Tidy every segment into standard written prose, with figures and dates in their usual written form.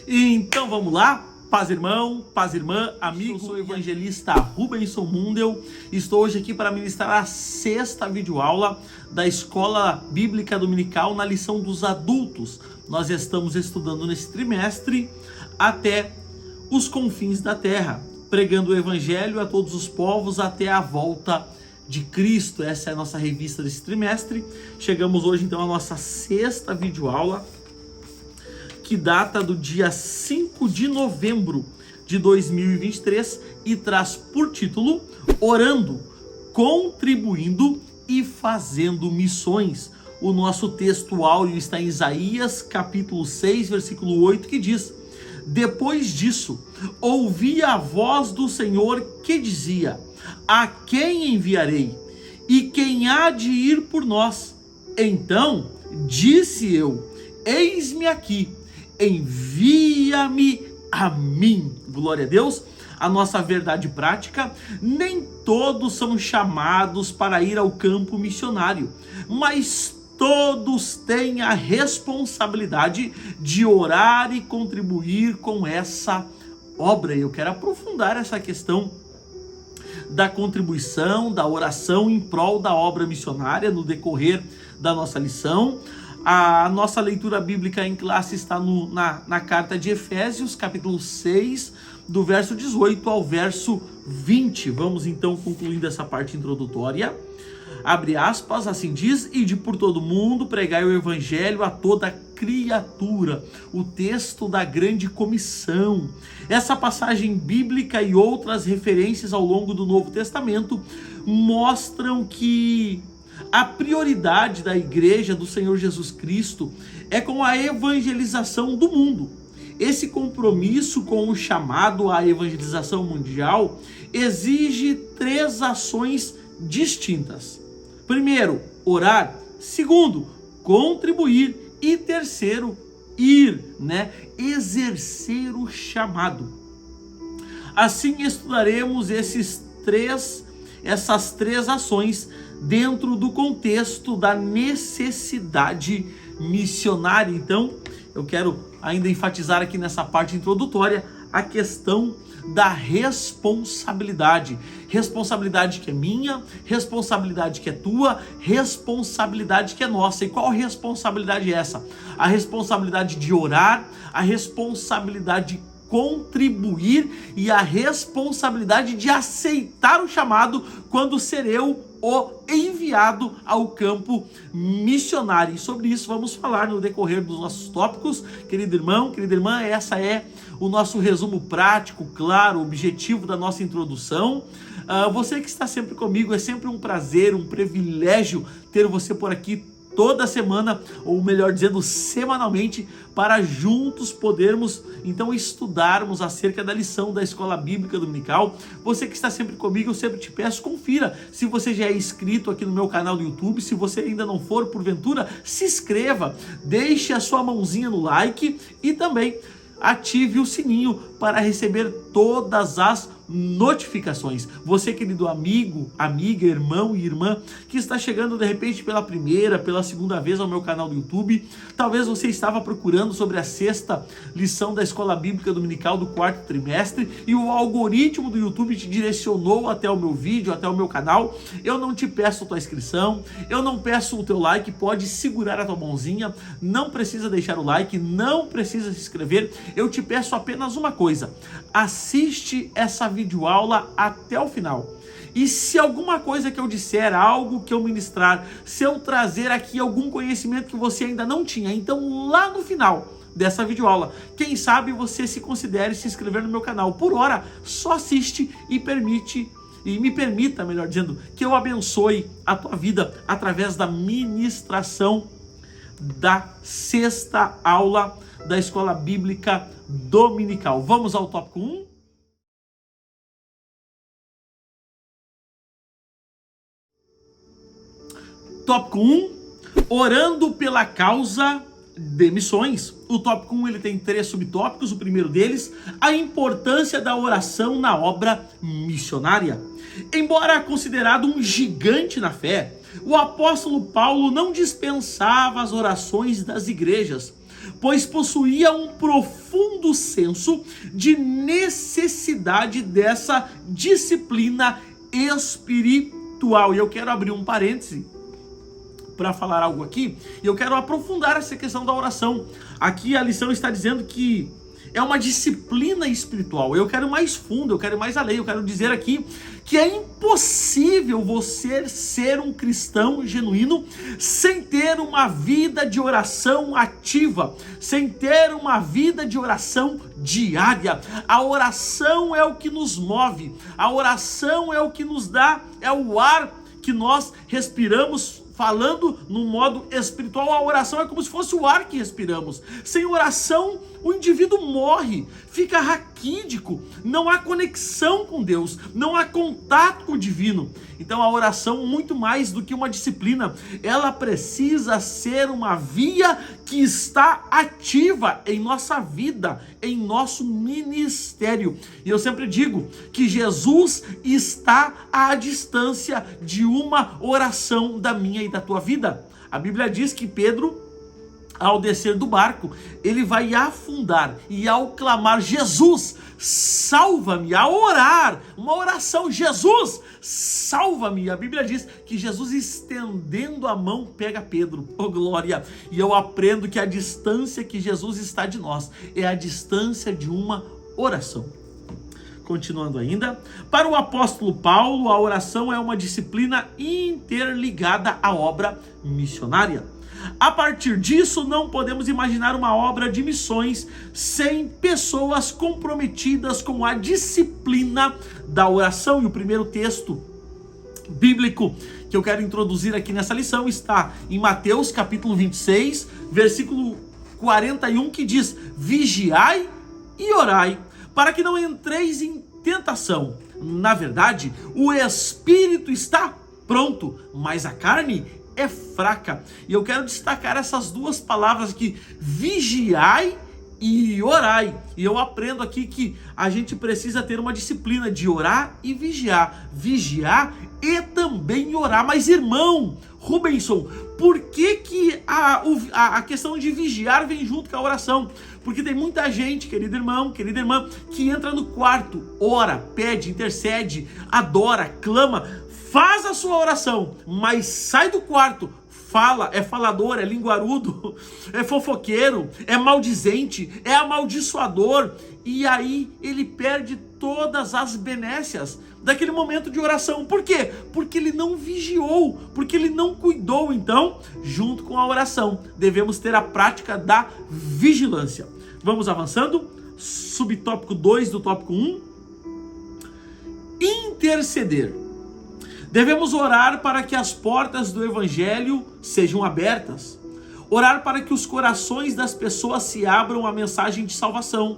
Então vamos lá, paz irmão, paz irmã, amigo. Eu sou o evangelista Rubenson Mundel. Estou hoje aqui para ministrar a 6ª videoaula da Escola Bíblica Dominical na lição dos adultos. Nós estamos estudando nesse trimestre até os confins da terra, pregando o evangelho a todos os povos até a volta de Cristo. Essa é a nossa revista desse trimestre. Chegamos hoje então à nossa 6ª videoaula, que data do dia 5 de novembro de 2023 e traz por título Orando, Contribuindo e Fazendo Missões. O nosso texto áureo está em Isaías, capítulo 6, versículo 8, que diz: Depois disso, ouvi a voz do Senhor que dizia: A quem enviarei? E quem há de ir por nós? Então disse eu: Eis-me aqui, envia-me a mim. Glória a Deus. A nossa verdade prática: nem todos são chamados para ir ao campo missionário, mas todos têm a responsabilidade de orar e contribuir com essa obra. Eu quero aprofundar essa questão da contribuição, da oração em prol da obra missionária no decorrer da nossa lição. A nossa leitura bíblica em classe está na carta de Efésios, capítulo 6, do verso 18 ao verso 20. Vamos então concluindo essa parte introdutória. Abre aspas, assim diz: Ide por todo mundo, pregai o evangelho a toda criatura. O texto da grande comissão. Essa passagem bíblica e outras referências ao longo do Novo Testamento mostram que a prioridade da igreja do Senhor Jesus Cristo é com a evangelização do mundo. Esse compromisso com o chamado à evangelização mundial exige 3 ações distintas. Primeiro, orar. Segundo, contribuir. E terceiro, ir, exercer o chamado. Assim estudaremos essas três ações dentro do contexto da necessidade missionária. Então, eu quero ainda enfatizar aqui nessa parte introdutória a questão da responsabilidade. Responsabilidade que é minha, responsabilidade que é tua, responsabilidade que é nossa. E qual responsabilidade é essa? A responsabilidade de orar, a responsabilidade de contribuir e a responsabilidade de aceitar o chamado quando ser eu o enviado ao campo missionário. E sobre isso vamos falar no decorrer dos nossos tópicos. Querido irmão, querida irmã, essa é o nosso resumo prático, claro, objetivo da nossa introdução. Você que está sempre comigo, é sempre um prazer, um privilégio ter você por aqui toda semana, ou melhor dizendo, semanalmente, para juntos podermos então estudarmos acerca da lição da Escola Bíblica Dominical. Você que está sempre comigo, eu sempre te peço, confira se você já é inscrito aqui no meu canal do YouTube. Se você ainda não for, porventura, se inscreva, deixe a sua mãozinha no like e também ative o sininho para receber todas as notificações. Você, querido amigo, amiga, irmão e irmã que está chegando de repente pela primeira, pela segunda vez ao meu canal do YouTube, talvez você estava procurando sobre a 6ª lição da Escola Bíblica Dominical do 4º trimestre e o algoritmo do YouTube te direcionou até o meu vídeo, até o meu canal. Eu não te peço a tua inscrição, eu não peço o teu like, pode segurar a tua mãozinha, não precisa deixar o like, não precisa se inscrever. Eu te peço apenas uma coisa: assiste essa videoaula até o final. E se alguma coisa que eu disser, algo que eu ministrar, se eu trazer aqui algum conhecimento que você ainda não tinha, então lá no final dessa videoaula, quem sabe você se considere se inscrever no meu canal. Por hora, só assiste e me permita, melhor dizendo, que eu abençoe a tua vida através da ministração da 6ª aula da Escola Bíblica Dominical. Vamos ao tópico 1? Tópico 1, orando pela causa de missões. O tópico 1 ele tem 3 subtópicos. O primeiro deles, a importância da oração na obra missionária. Embora considerado um gigante na fé, o apóstolo Paulo não dispensava as orações das igrejas, pois possuía um profundo senso de necessidade dessa disciplina espiritual. E eu quero abrir um parêntese para falar algo aqui, e eu quero aprofundar essa questão da oração. Aqui a lição está dizendo que é uma disciplina espiritual. Eu quero mais fundo, eu quero mais além, eu quero dizer aqui que é impossível você ser um cristão genuíno sem ter uma vida de oração ativa, sem ter uma vida de oração diária. A oração é o que nos move, a oração é o que nos dá, é o ar que nós respiramos. Falando no modo espiritual, a oração é como se fosse o ar que respiramos. Sem oração, o indivíduo morre, fica raquídico, não há conexão com Deus, não há contato com o divino. Então a oração, muito mais do que uma disciplina, ela precisa ser uma via que está ativa em nossa vida, em nosso ministério. E eu sempre digo que Jesus está à distância de uma oração da minha e da tua vida. A Bíblia diz que Pedro, ao descer do barco, ele vai afundar, e ao clamar Jesus, salva-me, a orar, uma oração, Jesus, salva-me. A Bíblia diz que Jesus, estendendo a mão, pega Pedro. Oh glória! E eu aprendo que a distância que Jesus está de nós é a distância de uma oração. Continuando ainda, para o apóstolo Paulo, a oração é uma disciplina interligada à obra missionária. A partir disso, não podemos imaginar uma obra de missões sem pessoas comprometidas com a disciplina da oração. E o primeiro texto bíblico que eu quero introduzir aqui nessa lição está em Mateus capítulo 26, versículo 41, que diz: vigiai e orai, para que não entreis em tentação. Na verdade, o espírito está pronto, mas a carne é fraca. E eu quero destacar essas duas palavras aqui: vigiai e orai. E eu aprendo aqui que a gente precisa ter uma disciplina de orar e vigiar. Vigiar e também orar. Mas irmão Rubenson, por que a questão de vigiar vem junto com a oração? Porque tem muita gente, querido irmão, querida irmã, que entra no quarto, ora, pede, intercede, adora, clama, faz a sua oração, mas sai do quarto, fala, é falador, é linguarudo, é fofoqueiro, é maldizente, é amaldiçoador, e aí ele perde todas as benécias daquele momento de oração. Por quê? Porque ele não vigiou, porque ele não cuidou. Então, junto com a oração, devemos ter a prática da vigilância. Vamos avançando. Subtópico 2 do tópico 1. Interceder. Devemos orar para que as portas do evangelho sejam abertas. Orar para que os corações das pessoas se abram à mensagem de salvação.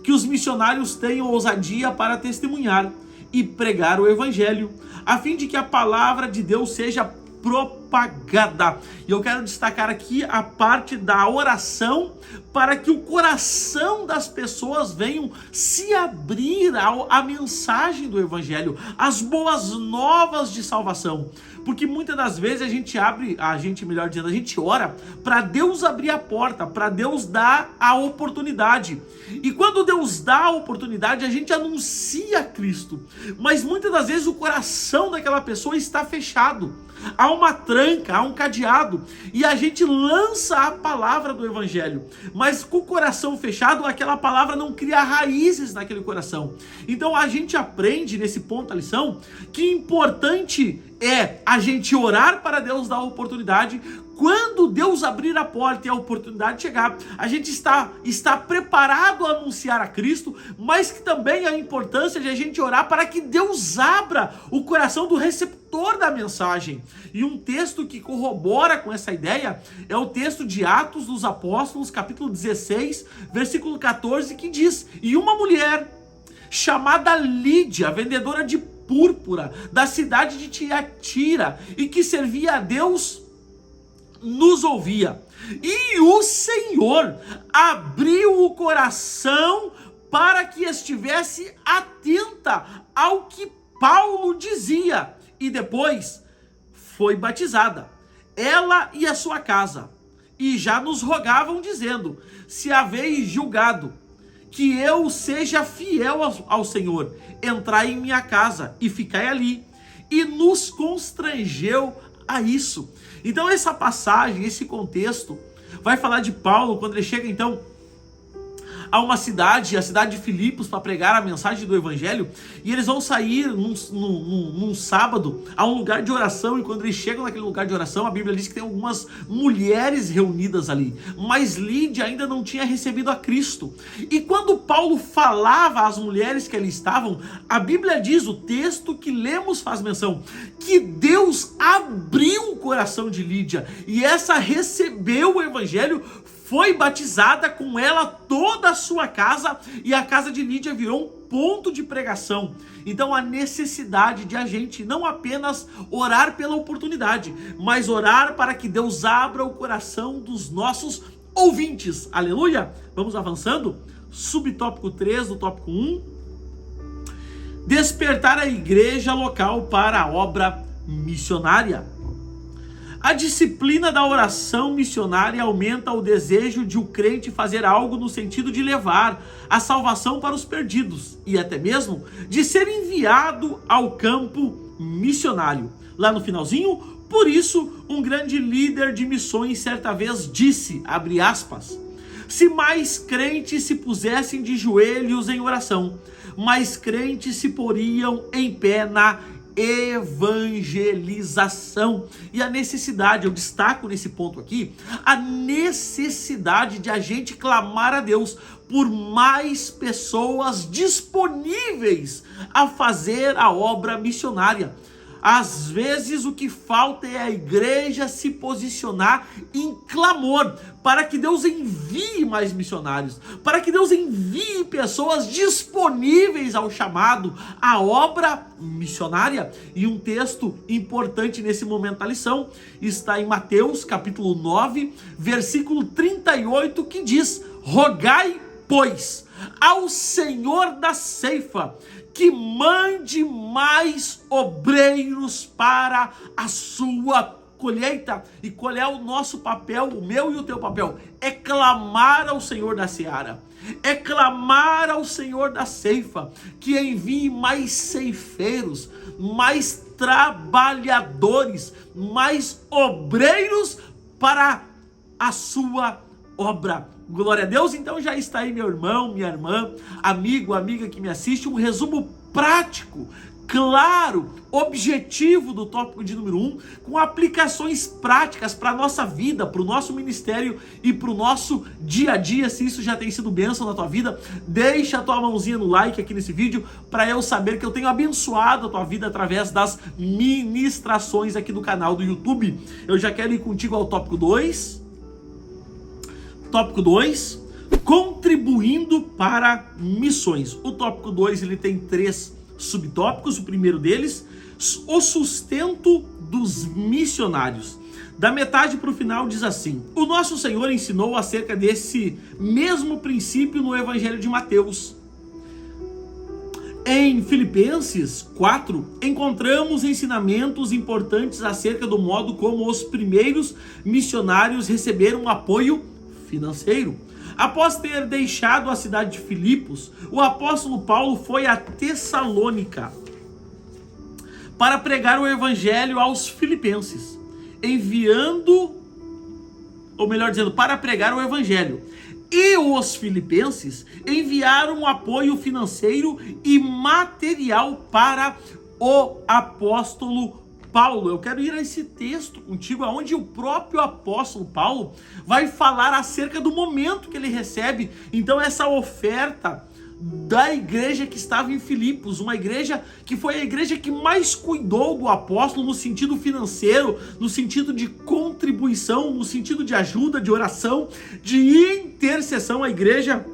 Que os missionários tenham ousadia para testemunhar e pregar o evangelho, a fim de que a palavra de Deus seja propagada. E eu quero destacar aqui a parte da oração para que o coração das pessoas venham se abrir à mensagem do evangelho, às boas novas de salvação. Porque muitas das vezes a gente ora para Deus abrir a porta, para Deus dar a oportunidade. E quando Deus dá a oportunidade, a gente anuncia Cristo. Mas muitas das vezes o coração daquela pessoa está fechado. Há uma tranca, há um cadeado. E a gente lança a palavra do evangelho. Mas com o coração fechado, aquela palavra não cria raízes naquele coração. Então a gente aprende nesse ponto da lição que importante é a gente orar para Deus dar a oportunidade. Quando Deus abrir a porta e a oportunidade chegar, a gente está preparado a anunciar a Cristo, mas que também a importância de a gente orar para que Deus abra o coração do receptor da mensagem. E um texto que corrobora com essa ideia é o texto de Atos dos Apóstolos, capítulo 16, versículo 14, que diz: e uma mulher chamada Lídia, vendedora de púrpura, da cidade de Tiatira, e que servia a Deus, nos ouvia. E o Senhor abriu o coração para que estivesse atenta ao que Paulo dizia, e depois foi batizada, ela e a sua casa. e já nos rogavam, dizendo: se haveis julgado que eu seja fiel ao Senhor, entrai em minha casa e ficai ali. E nos constrangeu a isso. Então essa passagem, esse contexto, vai falar de Paulo quando ele chega então a uma cidade, a cidade de Filipos, para pregar a mensagem do evangelho, e eles vão sair num sábado a um lugar de oração, e quando eles chegam naquele lugar de oração, a Bíblia diz que tem algumas mulheres reunidas ali, mas Lídia ainda não tinha recebido a Cristo. E quando Paulo falava às mulheres que ali estavam, a Bíblia diz, o texto que lemos faz menção, que Deus abriu o coração de Lídia, e essa recebeu o evangelho, foi batizada, com ela toda a sua casa, e a casa de Lídia virou um ponto de pregação. Então a necessidade de a gente não apenas orar pela oportunidade, mas orar para que Deus abra o coração dos nossos ouvintes. Aleluia! Vamos avançando. Subtópico 3 do tópico 1. Despertar a igreja local para a obra missionária. A disciplina da oração missionária aumenta o desejo de o crente fazer algo no sentido de levar a salvação para os perdidos e até mesmo de ser enviado ao campo missionário. Lá no finalzinho, por isso, um grande líder de missões certa vez disse, abre aspas, se mais crentes se pusessem de joelhos em oração, mais crentes se poriam em pé na evangelização. E a necessidade, eu destaco nesse ponto aqui, a necessidade de a gente clamar a Deus por mais pessoas disponíveis a fazer a obra missionária. Às vezes o que falta é a igreja se posicionar em clamor para que Deus envie mais missionários, para que Deus envie pessoas disponíveis ao chamado, à obra missionária. E um texto importante nesse momento da lição está em Mateus capítulo 9, versículo 38, que diz: rogai, pois, ao Senhor da ceifa que mande mais obreiros para a sua colheita. E qual é o nosso papel, o meu e o teu papel? É clamar ao Senhor da seara, é clamar ao Senhor da ceifa, que envie mais ceifeiros, mais trabalhadores, mais obreiros para a sua obra. Glória a Deus. Então já está aí, meu irmão, minha irmã, amigo, amiga que me assiste, um resumo prático, claro, objetivo do tópico de número 1, com aplicações práticas para a nossa vida, para o nosso ministério e para o nosso dia a dia. Se isso já tem sido bênção na tua vida, deixa a tua mãozinha no like aqui nesse vídeo, para eu saber que eu tenho abençoado a tua vida através das ministrações aqui do canal do YouTube. Eu já quero ir contigo ao tópico 2. Tópico 2, contribuindo para missões. O tópico 2 ele tem 3 subtópicos. O primeiro deles, o sustento dos missionários. Da metade para o final diz assim: o nosso Senhor ensinou acerca desse mesmo princípio no Evangelho de Mateus. Em Filipenses 4, encontramos ensinamentos importantes acerca do modo como os primeiros missionários receberam apoio financeiro. Após ter deixado a cidade de Filipos, o apóstolo Paulo foi a Tessalônica para pregar o evangelho aos filipenses, para pregar o evangelho. E os filipenses enviaram apoio financeiro e material para o apóstolo Paulo. Eu quero ir a esse texto contigo, onde o próprio apóstolo Paulo vai falar acerca do momento que ele recebe, então, essa oferta da igreja que estava em Filipos, uma igreja que foi a igreja que mais cuidou do apóstolo no sentido financeiro, no sentido de contribuição, no sentido de ajuda, de oração, de intercessão. A igreja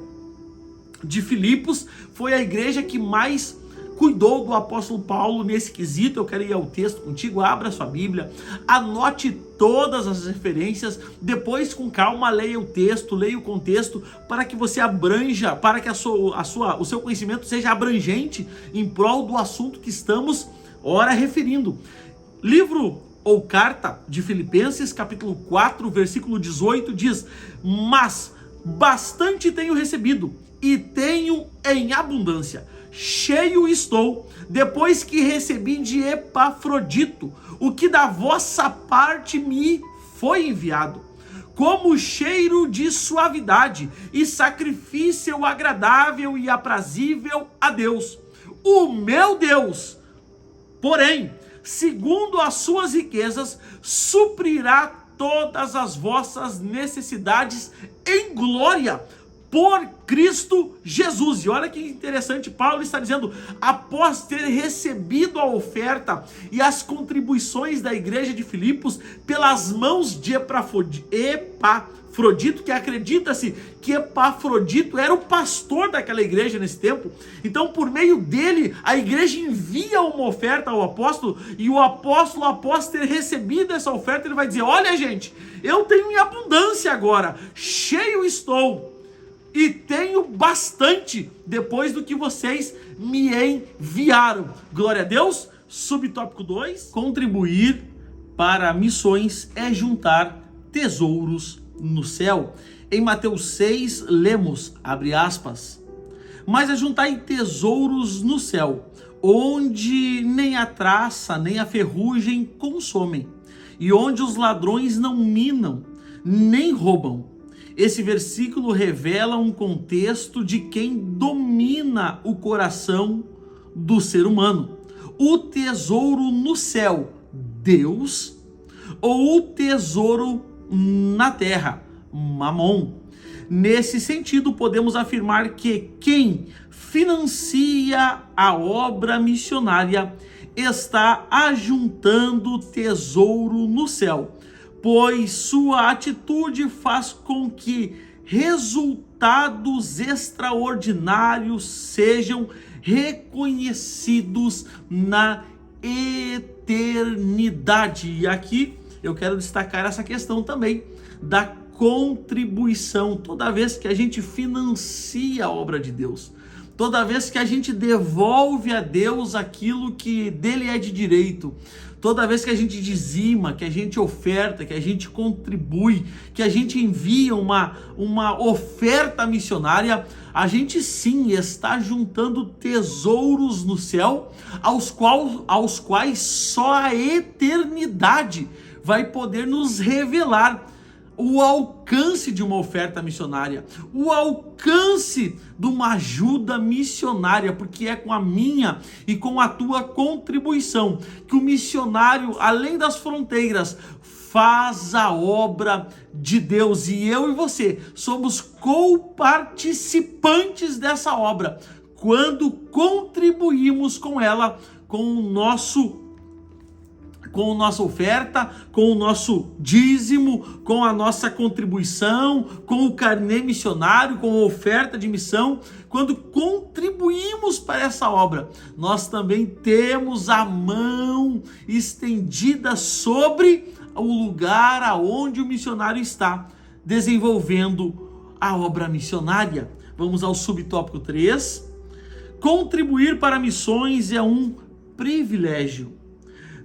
de Filipos foi a igreja que mais cuidou do apóstolo Paulo nesse quesito. Eu quero ir ao texto contigo, abra sua Bíblia, anote todas as referências, depois com calma leia o texto, leia o contexto, para que você abranja, para que o seu conhecimento seja abrangente em prol do assunto que estamos ora referindo. Livro ou carta de Filipenses, capítulo 4, versículo 18, diz: mas bastante tenho recebido e tenho em abundância. Cheio estou, depois que recebi de Epafrodito, o que da vossa parte me foi enviado, como cheiro de suavidade e sacrifício agradável e aprazível a Deus. O meu Deus, porém, segundo as suas riquezas, suprirá todas as vossas necessidades em glória por Cristo Jesus. E olha que interessante, Paulo está dizendo, após ter recebido a oferta e as contribuições da igreja de Filipos pelas mãos de Epafrodito, que acredita-se que Epafrodito era o pastor daquela igreja nesse tempo. Então, por meio dele, a igreja envia uma oferta ao apóstolo, e o apóstolo, após ter recebido essa oferta, ele vai dizer: olha, gente, eu tenho em abundância agora, cheio estou, e tenho bastante depois do que vocês me enviaram. Glória a Deus. Subtópico 2. Contribuir para missões é juntar tesouros no céu. Em Mateus 6, lemos, abre aspas, mas ajuntai tesouros no céu, onde nem a traça nem a ferrugem consomem, e onde os ladrões não minam, nem roubam. Esse versículo revela um contexto de quem domina o coração do ser humano. O tesouro no céu, Deus, ou o tesouro na terra, Mamon. Nesse sentido, podemos afirmar que quem financia a obra missionária está ajuntando tesouro no céu, pois sua atitude faz com que resultados extraordinários sejam reconhecidos na eternidade. E aqui eu quero destacar essa questão também da contribuição. Toda vez que a gente financia a obra de Deus, toda vez que a gente devolve a Deus aquilo que dele é de direito, toda vez que a gente dizima, que a gente oferta, que a gente contribui, que a gente envia uma oferta missionária, a gente sim está juntando tesouros no céu, aos quais só a eternidade vai poder nos revelar o alcance de uma oferta missionária, o alcance de uma ajuda missionária, porque é com a minha e com a tua contribuição que o missionário, além das fronteiras, faz a obra de Deus, e eu e você somos coparticipantes dessa obra quando contribuímos com ela, com nossa oferta, com o nosso dízimo, com a nossa contribuição, com o carnê missionário, com a oferta de missão. Quando contribuímos para essa obra, nós também temos a mão estendida sobre o lugar aonde o missionário está desenvolvendo a obra missionária. Vamos ao subtópico 3. Contribuir para missões é um privilégio.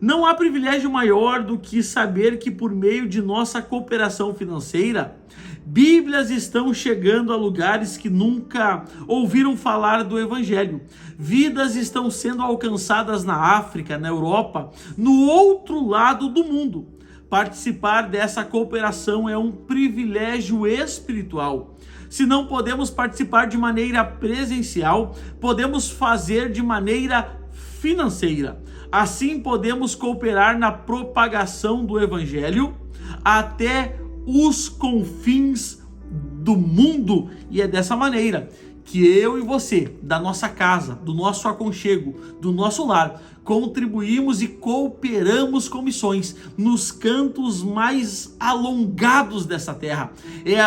Não há privilégio maior do que saber que por meio de nossa cooperação financeira, Bíblias estão chegando a lugares que nunca ouviram falar do Evangelho. Vidas estão sendo alcançadas na África, na Europa, no outro lado do mundo. Participar dessa cooperação é um privilégio espiritual. Se não podemos participar de maneira presencial, podemos fazer de maneira financeira. Assim podemos cooperar na propagação do Evangelho até os confins do mundo. E é dessa maneira que eu e você, da nossa casa, do nosso aconchego, do nosso lar, contribuímos e cooperamos com missões nos cantos mais alongados dessa terra. É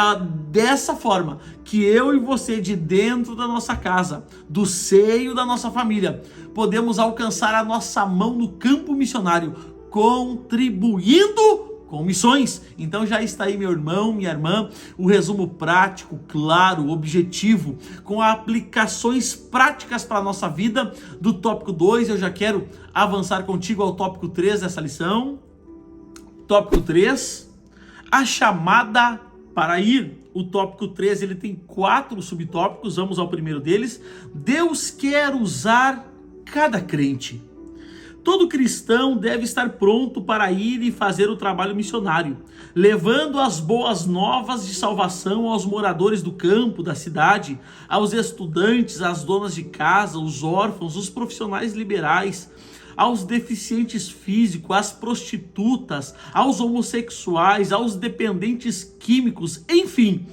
dessa forma que eu e você, de dentro da nossa casa, do seio da nossa família, podemos alcançar a nossa mão no campo missionário, contribuindo com missões. Então já está aí, meu irmão, minha irmã, o resumo prático, claro, objetivo, com aplicações práticas para a nossa vida do tópico 2. Eu já quero avançar contigo ao tópico 3 dessa lição. Tópico 3, a chamada para ir. O tópico 3, ele tem 4 subtópicos, vamos ao primeiro deles. Deus quer usar cada crente. Todo cristão deve estar pronto para ir e fazer o trabalho missionário, levando as boas novas de salvação aos moradores do campo, da cidade, aos estudantes, às donas de casa, os órfãos, os profissionais liberais, aos deficientes físicos, às prostitutas, aos homossexuais, aos dependentes químicos, enfim,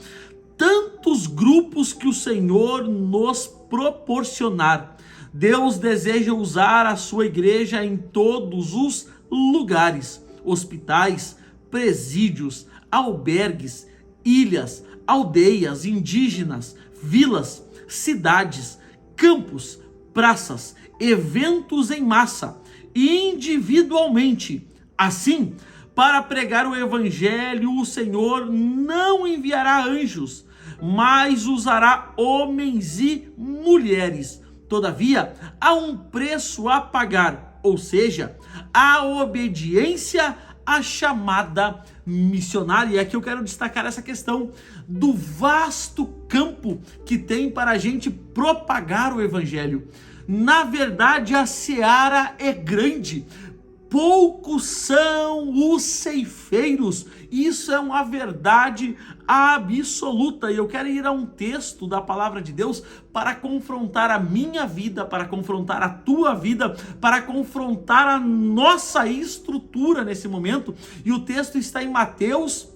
tantos grupos que o Senhor nos proporcionar. Deus deseja usar a sua igreja em todos os lugares: hospitais, presídios, albergues, ilhas, aldeias indígenas, vilas, cidades, campos, praças, eventos em massa, individualmente. Assim, para pregar o evangelho, o Senhor não enviará anjos, mas usará homens e mulheres. Todavia, há um preço a pagar, ou seja, a obediência à chamada missionária. E aqui eu quero destacar essa questão do vasto campo que tem para a gente propagar o evangelho. Na verdade, a seara é grande, poucos são os ceifeiros. Isso é uma verdade absoluta. E eu quero ir a um texto da palavra de Deus para confrontar a minha vida, para confrontar a tua vida, para confrontar a nossa estrutura nesse momento. E o texto está em Mateus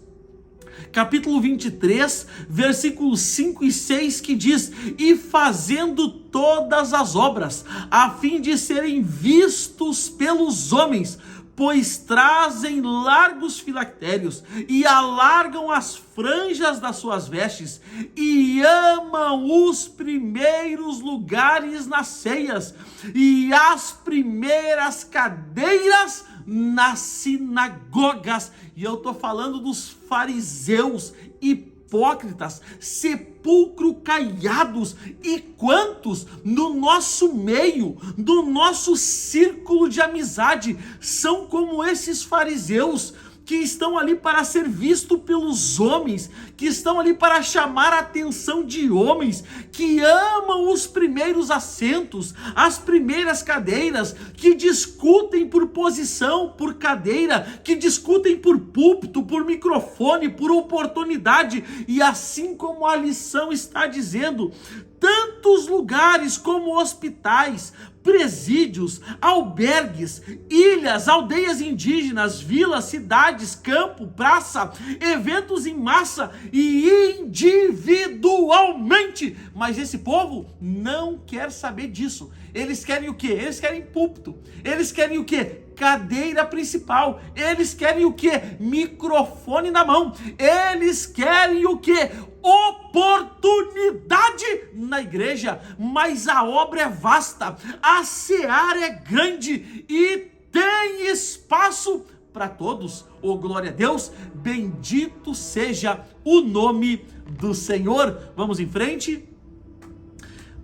capítulo 23, versículos 5 e 6, que diz: e fazendo todas as obras, a fim de serem vistos pelos homens, pois trazem largos filactérios e alargam as franjas das suas vestes e amam os primeiros lugares nas ceias e as primeiras cadeiras nas sinagogas. E eu estou falando dos fariseus hipócritas, sepulcro caiados. E quantos no nosso meio, do nosso círculo de amizade, são como esses fariseus, que estão ali para ser visto pelos homens, que estão ali para chamar a atenção de homens, que amam os primeiros assentos, as primeiras cadeiras, que discutem por posição, por cadeira, que discutem por púlpito, por microfone, por oportunidade. E assim como a lição está dizendo, tantos lugares como hospitais, presídios, albergues, ilhas, aldeias indígenas, vilas, cidades, campo, praça, eventos em massa e individualmente. Mas esse povo não quer saber disso. Eles querem o quê? Eles querem púlpito. Eles querem o quê? Cadeira principal. Eles querem o quê? Microfone na mão. Eles querem o quê? Oportunidade na igreja. Mas a obra é vasta, a seara é grande e tem espaço para todos. Oh, glória a Deus, bendito seja o nome do Senhor. Vamos em frente.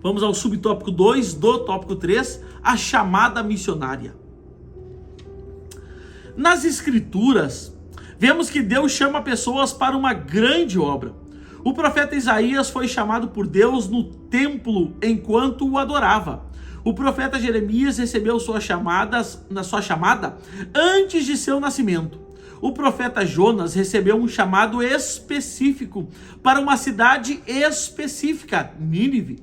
Vamos ao subtópico 2 do tópico 3, a chamada missionária. Nas Escrituras, vemos que Deus chama pessoas para uma grande obra. O profeta Isaías foi chamado por Deus no templo enquanto o adorava. O profeta Jeremias recebeu sua chamada antes de seu nascimento. O profeta Jonas recebeu um chamado específico para uma cidade específica, Nínive.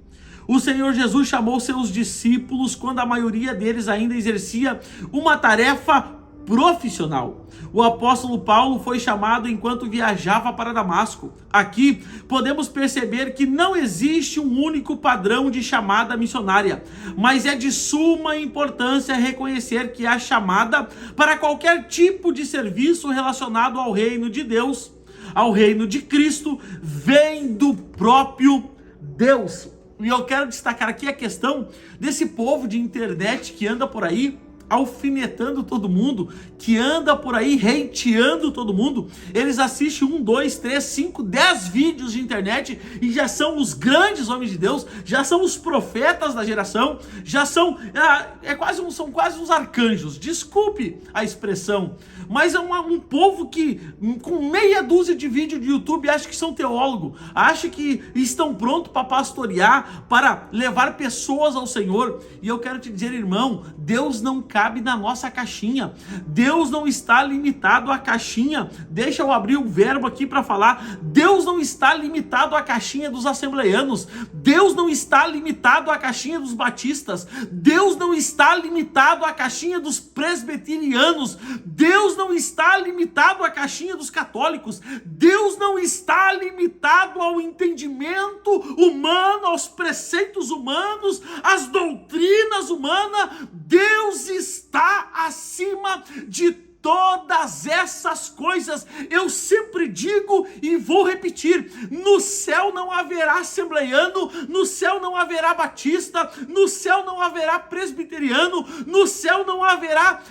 O Senhor Jesus chamou seus discípulos quando a maioria deles ainda exercia uma tarefa profissional. O apóstolo Paulo foi chamado enquanto viajava para Damasco. Aqui podemos perceber que não existe um único padrão de chamada missionária, mas é de suma importância reconhecer que a chamada para qualquer tipo de serviço relacionado ao reino de Deus, ao reino de Cristo, vem do próprio Deus. E eu quero destacar aqui a questão desse povo de internet que anda por aí alfinetando todo mundo, que anda por aí hateando todo mundo. Eles assistem 1, 2, 3, 5, 10 vídeos de internet e já são os grandes homens de Deus, já são os profetas da geração, já são são quase uns arcanjos, desculpe a expressão, mas é um povo que com meia dúzia de vídeo de YouTube acha que são teólogo, acha que estão prontos para pastorear, para levar pessoas ao Senhor. E eu quero te dizer, irmão, Deus não cabe na nossa caixinha. Deus não está limitado à caixinha. Deixa eu abrir o verbo aqui para falar. Deus não está limitado à caixinha dos assembleianos. Deus não está limitado à caixinha dos batistas. Deus não está limitado à caixinha dos presbiterianos. Deus não está limitado à caixinha dos católicos. Deus não está limitado ao entendimento humano, aos preceitos humanos, às doutrinas humanas. Deus está acima de todas essas coisas. Eu sempre digo e vou repetir: no céu não haverá assembleiano, no céu não haverá batista, no céu não haverá presbiteriano, no céu não haverá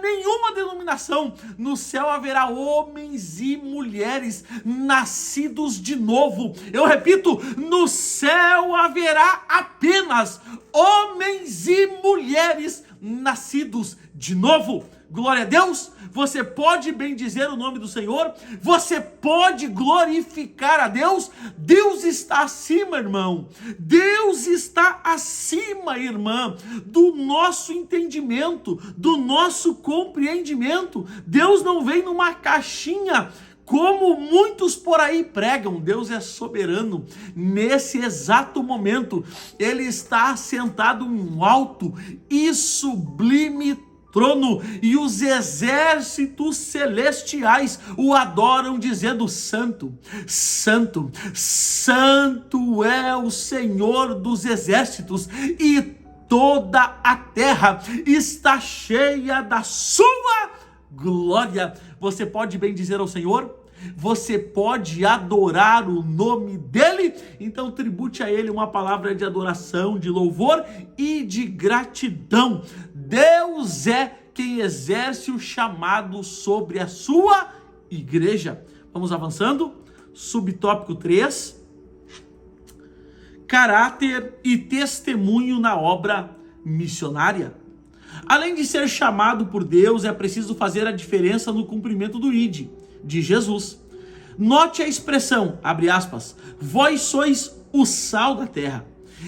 nenhuma denominação. No céu haverá homens e mulheres nascidos de novo. Eu repito, no céu haverá apenas homens e mulheres nascidos de novo. Glória a Deus. Você pode bendizer o nome do Senhor, você pode glorificar a Deus. Deus está acima, irmão. Deus está acima, irmã, do nosso entendimento, do nosso compreendimento. Deus não vem numa caixinha como muitos por aí pregam. Deus é soberano. Nesse exato momento, Ele está sentado em um alto e sublime trono, e os exércitos celestiais o adoram, dizendo: Santo, Santo, Santo é o Senhor dos exércitos, e toda a terra está cheia da sua glória. Você pode bendizer ao Senhor? Você pode adorar o nome dele? Então tribute a ele uma palavra de adoração, de louvor e de gratidão. Deus é quem exerce o chamado sobre a sua igreja. Vamos avançando. Subtópico 3. Caráter e testemunho na obra missionária. Além de ser chamado por Deus, é preciso fazer a diferença no cumprimento do ID de Jesus. Note a expressão, abre aspas, vós sois o sal da terra.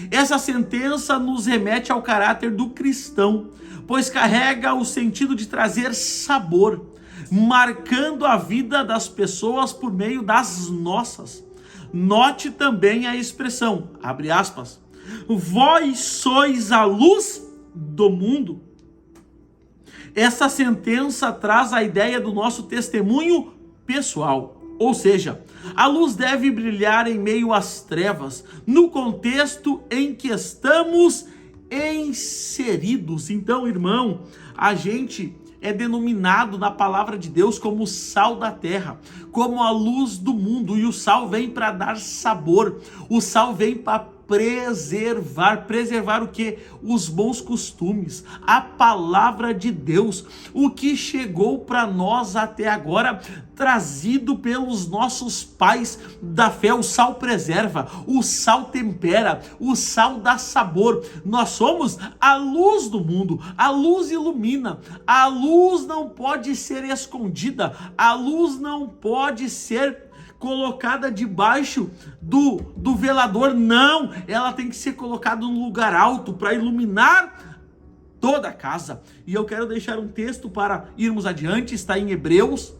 Essa sentença nos remete ao caráter do cristão, pois carrega o sentido de trazer sabor, marcando a vida das pessoas por meio das nossas. Note também a expressão, abre aspas, vós sois a luz do mundo. Essa sentença traz a ideia do nosso testemunho pessoal, ou seja, a luz deve brilhar em meio às trevas, no contexto em que estamos inseridos. Então, irmão, a gente é denominado na palavra de Deus como o sal da terra, como a luz do mundo, e o sal vem para dar sabor, o sal vem para preservar o que? Os bons costumes, a palavra de Deus, o que chegou para nós até agora, trazido pelos nossos pais da fé. O sal preserva, o sal tempera, o sal dá sabor. Nós somos a luz do mundo, a luz ilumina, a luz não pode ser escondida, a luz não pode ser colocada debaixo do velador, não, ela tem que ser colocada num lugar alto para iluminar toda a casa. E eu quero deixar um texto para irmos adiante, está em Hebreus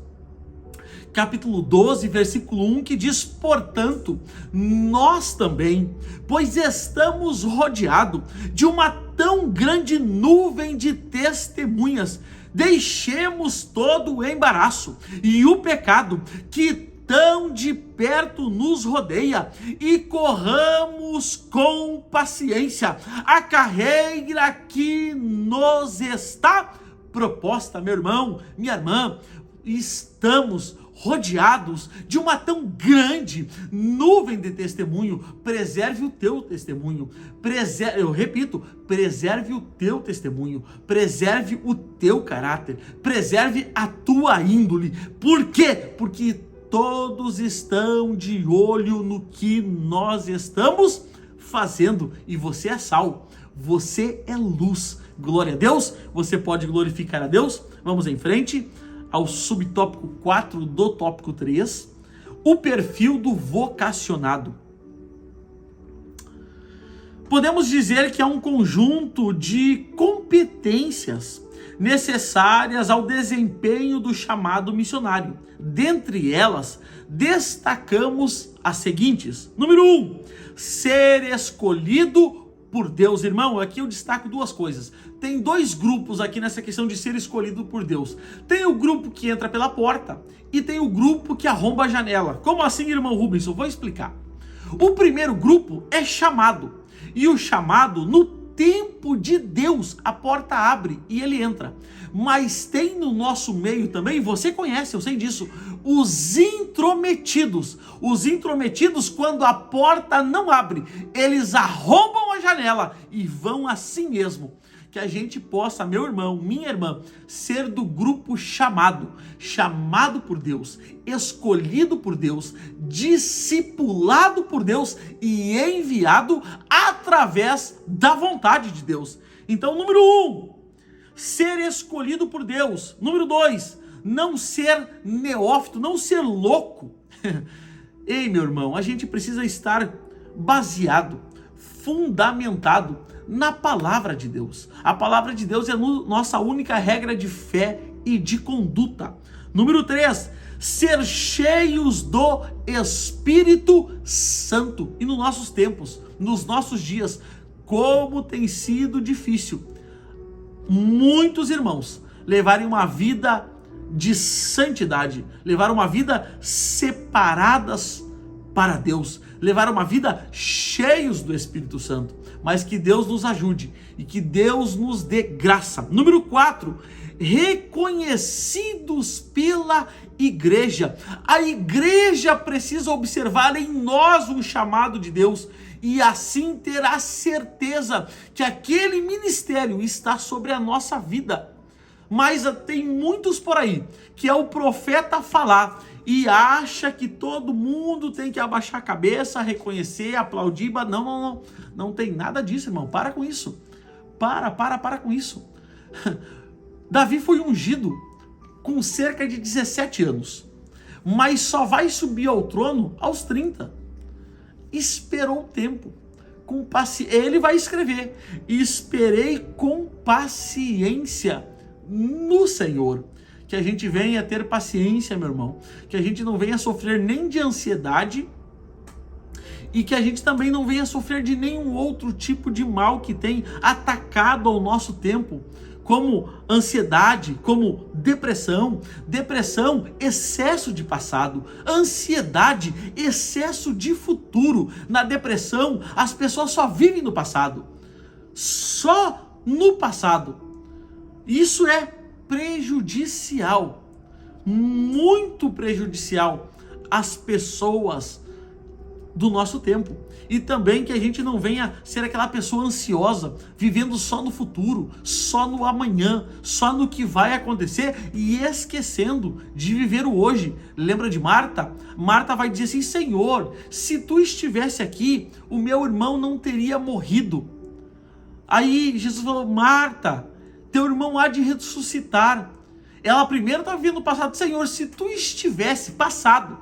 capítulo 12, versículo 1, que diz: portanto, nós também, pois estamos rodeados de uma tão grande nuvem de testemunhas, deixemos todo o embaraço e o pecado que tão de perto nos rodeia e corramos com paciência a carreira que nos está proposta. Meu irmão, minha irmã, estamos rodeados de uma tão grande nuvem de testemunho. Preserve o teu testemunho. Eu repito, preserve o teu testemunho. Preserve o teu caráter. Preserve a tua índole. Por quê? Porque todos estão de olho no que nós estamos fazendo. E você é sal. Você é luz. Glória a Deus. Você pode glorificar a Deus. Vamos em frente ao subtópico 4 do tópico 3, o perfil do vocacionado. Podemos dizer que é um conjunto de competências necessárias ao desempenho do chamado missionário. Dentre elas, destacamos as seguintes. Número 1, ser escolhido por Deus. Irmão, aqui eu destaco duas coisas. Tem dois grupos aqui nessa questão de ser escolhido por Deus. Tem o grupo que entra pela porta e tem o grupo que arromba a janela. Como assim, irmão Rubens? Eu vou explicar. O primeiro grupo é chamado. E o chamado, no tempo de Deus, a porta abre e ele entra. Mas tem no nosso meio também, você conhece, eu sei disso, os intrometidos. Os intrometidos, quando a porta não abre, eles arrombam a janela e vão assim mesmo. Que a gente possa, meu irmão, minha irmã, ser do grupo chamado por Deus, escolhido por Deus, discipulado por Deus e enviado através da vontade de Deus. Então, número 1, ser escolhido por Deus. Número 2, não ser neófito, não ser louco. Ei, meu irmão, a gente precisa estar baseado, fundamentado na palavra de Deus. A palavra de Deus é a nossa única regra de fé e de conduta. Número 3, ser cheios do Espírito Santo. E nos nossos tempos, nos nossos dias, como tem sido difícil muitos irmãos levarem uma vida de santidade, levar uma vida separadas para Deus, levar uma vida cheios do Espírito Santo. Mas que Deus nos ajude e que Deus nos dê graça. Número 4, reconhecidos pela igreja. A igreja precisa observar em nós um chamado de Deus e assim ter a certeza que aquele ministério está sobre a nossa vida. Mas tem muitos por aí que é o profeta falar e acha que todo mundo tem que abaixar a cabeça, reconhecer, aplaudir. Não tem nada disso, irmão. Para com isso. Para com isso. Davi foi ungido com cerca de 17 anos, mas só vai subir ao trono aos 30. Esperou o tempo. Ele vai escrever: esperei com paciência no Senhor. Que a gente venha ter paciência, meu irmão. Que a gente não venha sofrer nem de ansiedade e que a gente também não venha sofrer de nenhum outro tipo de mal que tem atacado ao nosso tempo, como ansiedade, como depressão, excesso de passado, ansiedade, excesso de futuro. Na depressão, as pessoas só vivem no passado, só no passado. Isso é prejudicial, muito prejudicial às pessoas do nosso tempo. E também que a gente não venha ser aquela pessoa ansiosa, vivendo só no futuro, só no amanhã, só no que vai acontecer e esquecendo de viver o hoje. Lembra de Marta? Marta vai dizer assim: Senhor, se tu estivesse aqui, o meu irmão não teria morrido. Aí Jesus falou: Marta, teu irmão há de ressuscitar. Ela primeiro estava vivendo o passado. Senhor, se tu estivesse passado.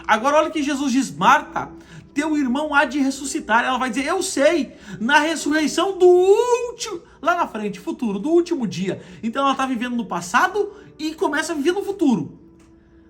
Agora olha que Jesus diz: Marta, teu irmão há de ressuscitar. Ela vai dizer: eu sei, na ressurreição do último, lá na frente, futuro, do último dia. Então ela está vivendo no passado e começa a viver no futuro.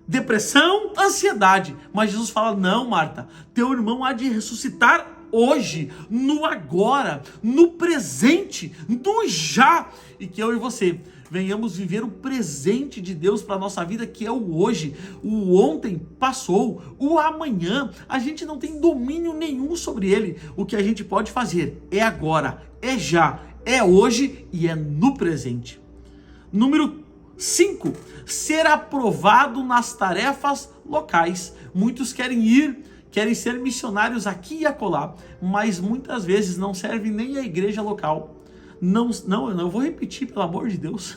Depressão, ansiedade. Mas Jesus fala: não, Marta, teu irmão há de ressuscitar hoje, no agora, no presente, no já. E que eu e você venhamos viver o presente de Deus para a nossa vida, que é o hoje. O ontem passou, o amanhã a gente não tem domínio nenhum sobre ele. O que a gente pode fazer é agora, é já, é hoje e é no presente. Número 5. Ser aprovado nas tarefas locais. Muitos querem ser missionários aqui e acolá, mas muitas vezes não servem nem a igreja local. Não, eu vou repetir, pelo amor de Deus.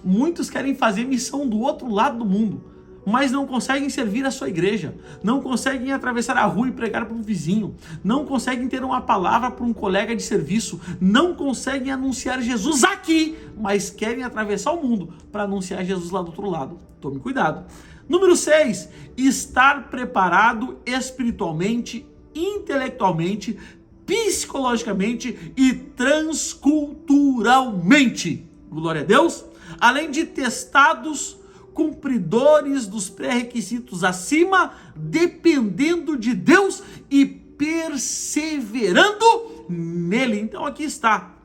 Muitos querem fazer missão do outro lado do mundo, mas não conseguem servir a sua igreja, não conseguem atravessar a rua e pregar para um vizinho, não conseguem ter uma palavra para um colega de serviço, não conseguem anunciar Jesus aqui, mas querem atravessar o mundo para anunciar Jesus lá do outro lado. Tome cuidado. Número 6, estar preparado espiritualmente, intelectualmente, psicologicamente e transculturalmente. Glória a Deus. Além de testados, cumpridores dos pré-requisitos acima, dependendo de Deus e perseverando nele. Então aqui está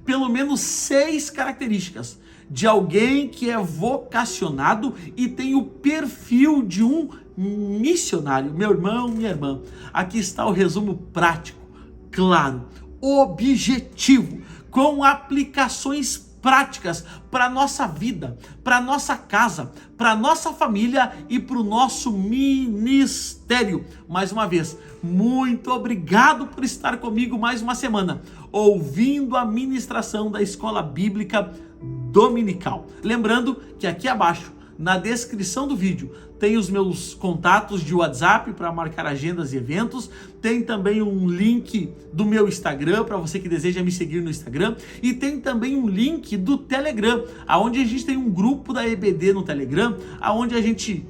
pelo menos 6 características de alguém que é vocacionado e tem o perfil de um missionário. Meu irmão, minha irmã, aqui está o resumo prático, claro, objetivo, com aplicações práticas para a nossa vida, para a nossa casa, para a nossa família e para o nosso ministério. Mais uma vez, muito obrigado por estar comigo mais uma semana, ouvindo a ministração da Escola Bíblica Dominical. Lembrando que aqui abaixo, na descrição do vídeo, tem os meus contatos de WhatsApp para marcar agendas e eventos, tem também um link do meu Instagram para você que deseja me seguir no Instagram, e tem também um link do Telegram, onde a gente tem um grupo da EBD no Telegram, onde a gente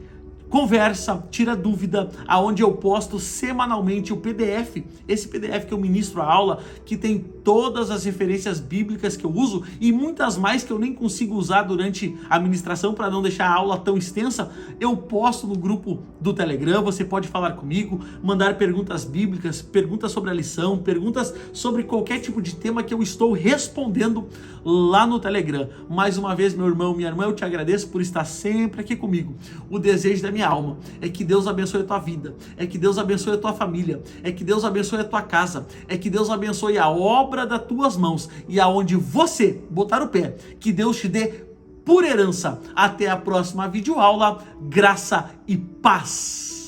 conversa, tira dúvida, aonde eu posto semanalmente o PDF, esse PDF que eu ministro a aula, que tem todas as referências bíblicas que eu uso e muitas mais que eu nem consigo usar durante a ministração para não deixar a aula tão extensa. Eu posto no grupo do Telegram, você pode falar comigo, mandar perguntas bíblicas, perguntas sobre a lição, perguntas sobre qualquer tipo de tema que eu estou respondendo lá no Telegram. Mais uma vez, meu irmão, minha irmã, eu te agradeço por estar sempre aqui comigo. O desejo da minha alma é que Deus abençoe a tua vida, é que Deus abençoe a tua família, é que Deus abençoe a tua casa, é que Deus abençoe a obra das tuas mãos e aonde você botar o pé, que Deus te dê por herança. Até a próxima videoaula, graça e paz.